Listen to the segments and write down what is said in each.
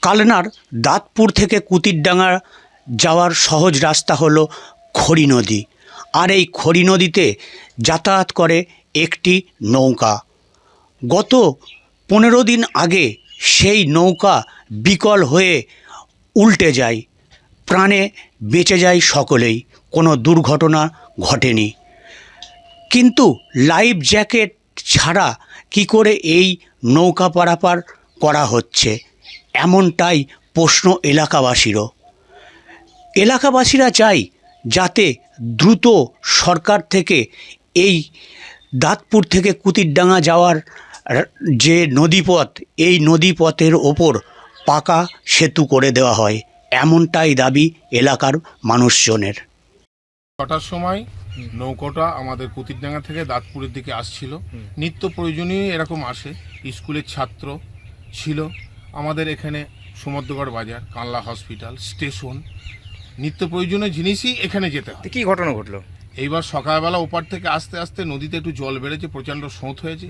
কালনার দাঁতপুর থেকে কুতিরডাঙ্গা যাওয়ার সহজ রাস্তা হলো খড়ি নদী। আর এই খড়ি নদীতে যাতায়াত করে একটি নৌকা। গত 15 দিন আগে সেই নৌকা বিকল হয়ে উল্টে যায়, প্রাণে বেঁচে যায় সকলেই, কোনো দুর্ঘটনা ঘটেনি। কিন্তু লাইফ জ্যাকেট ছাড়া কি করে এই নৌকা পারাপার করা হচ্ছে, এমনটাই প্রশ্ন এলাকাবাসীরও। এলাকাবাসীরা চায় যাতে দ্রুত সরকার থেকে এই দাঁতপুর থেকে কুতিরডাঙ্গা যাওয়ার যে নদীপথ, এই নদীপথের ওপর পাকা সেতু করে দেওয়া হয়, এমনটাই দাবি এলাকার মানুষজনের। 6টার সময় নৌকোটা আমাদের কুতিরডাঙ্গা থেকে দাঁতপুরের দিকে আসছিল। নিত্য প্রয়োজনীয় এরকম আসে, স্কুলের ছাত্র ছিল। আমাদের এখানে সমুদ্রগড় বাজার, কানলা হসপিটাল, স্টেশন, নিত্য প্রয়োজনীয় জিনিসই এখানে যেতে হয়। কি ঘটনা ঘটলো? এইবার সকালবেলা ওপার থেকে আস্তে আস্তে নদীতে একটু জল বেড়েছে, প্রচণ্ড স্রোত হয়েছে।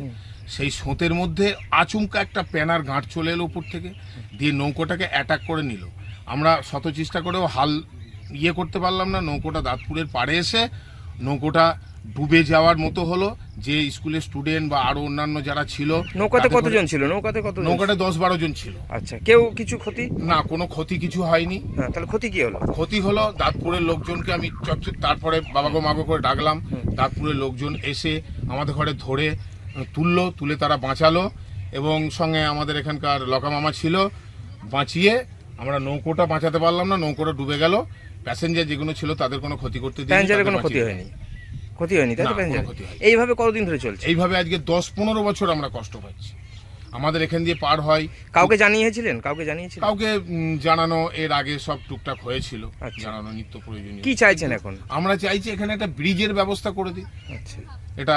সেই স্রোতের মধ্যে আচমকা একটা প্যানার গাঁট চলে এলো উপর থেকে, দিয়ে নৌকোটাকে অ্যাটাক করে নিল। আমরা শত চেষ্টা করেও হাল করতে পারলাম না। নৌকোটা দাঁতপুরের পাড়ে এসে নৌকোটা ডুবে যাওয়ার মতো হলো। যে স্কুলের স্টুডেন্ট বা আরো অন্যান্য যারা ছিল। নৌকাতে কতজন ছিল? নৌকাতে 10-12 জন ছিল। আচ্ছা, কেউ কিছু ক্ষতি? না, কোনো ক্ষতি কিছু হয়নি। হ্যাঁ, তাহলে ক্ষতি কি হলো? ক্ষতি হলো দাঁতপুরের লোকজনকে আমি তারপরে বাবাগো মাগো করে ডাকলাম। দাঁতপুরের লোকজন এসে আমাদের ঘরে ধরে তুলে তারা বাঁচালো, এবং সঙ্গে আমাদের এখানকার লকা মামা ছিল, বাঁচিয়ে আমরা নৌকোটা বাঁচাতে পারলাম না। নৌকোটা ডুবে গেল। প্যাসেঞ্জার যেগুলো ছিল তাদের কোনো ক্ষতি করতে দিইনি। প্যাসেঞ্জারের কোনো ক্ষতি হয়নি? ক্ষতি হয়নি, তাই তো? প্যাসেঞ্জার এইভাবে কতদিন ধরে চলছে? এইভাবে আজকে 10-15 বছর আমরা কষ্ট পাচ্ছি। আমাদের এখান দিয়ে পার হয়। কাউকে জানিয়েছিলেন? কাউকে জানানো এর আগে সব টুকটাক হয়েছিল। জানানো নিত্য প্রয়োজনীয়। কি চাইছেন এখন? আমরা চাইছি এখানে একটা ব্রিজের ব্যবস্থা করে দিই। আচ্ছা, এটা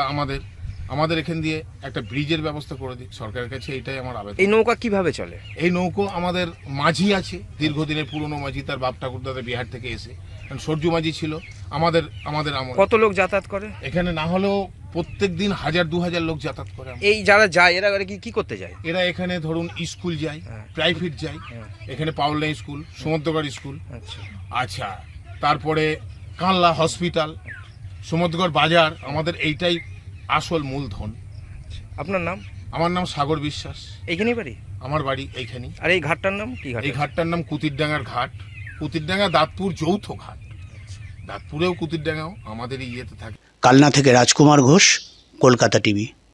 আমাদের এখান দিয়ে একটা ব্রিজের ব্যবস্থা করে দিই সরকারের কাছে, এটাই আমার আবেদন। এই নৌকা কিভাবে চলে? এই নৌকো আমাদের মাঝি আছে, দীর্ঘদিনের পুরনো মাঝি, তার বাপ ঠাকুরদাদা বিহার থেকে এসে, সূর্য মাঝি ছিল আমাদের আমল। কত লোক যাতায়াত করে এখানে? না হলেও প্রত্যেক দিন 1000-2000 লোক যাতায়াত করে। এই যারা যায় এরা কি করতে যায়? এরা এখানে ধরুন স্কুল যায়, প্রাইভেট যায়। এখানে পাওলা স্কুল, সমুদ্রগড় স্কুল, আচ্ছা, তারপরে কানলা হসপিটাল, সমুদ্রগড় বাজার, আমাদের এইটাই আসল মূলধন। আপনার নাম? আমার নাম সাগর বিশ্বাস। এইখানেই বাড়ি? আমার বাড়ি এইখানেই। আর এই ঘাটটার নাম কি? এই ঘাটটার নাম কুতিরডাঙ্গার ঘাট। কুতিরডাঙ্গা দাঁতপুর যৌথ ঘাট। দাঁতপুরেও কুতিরডাঙ্গাও আমাদের ইয়েতে থাকে। কালনা থেকে রাজকুমার ঘোষ, কলকাতা টিভি।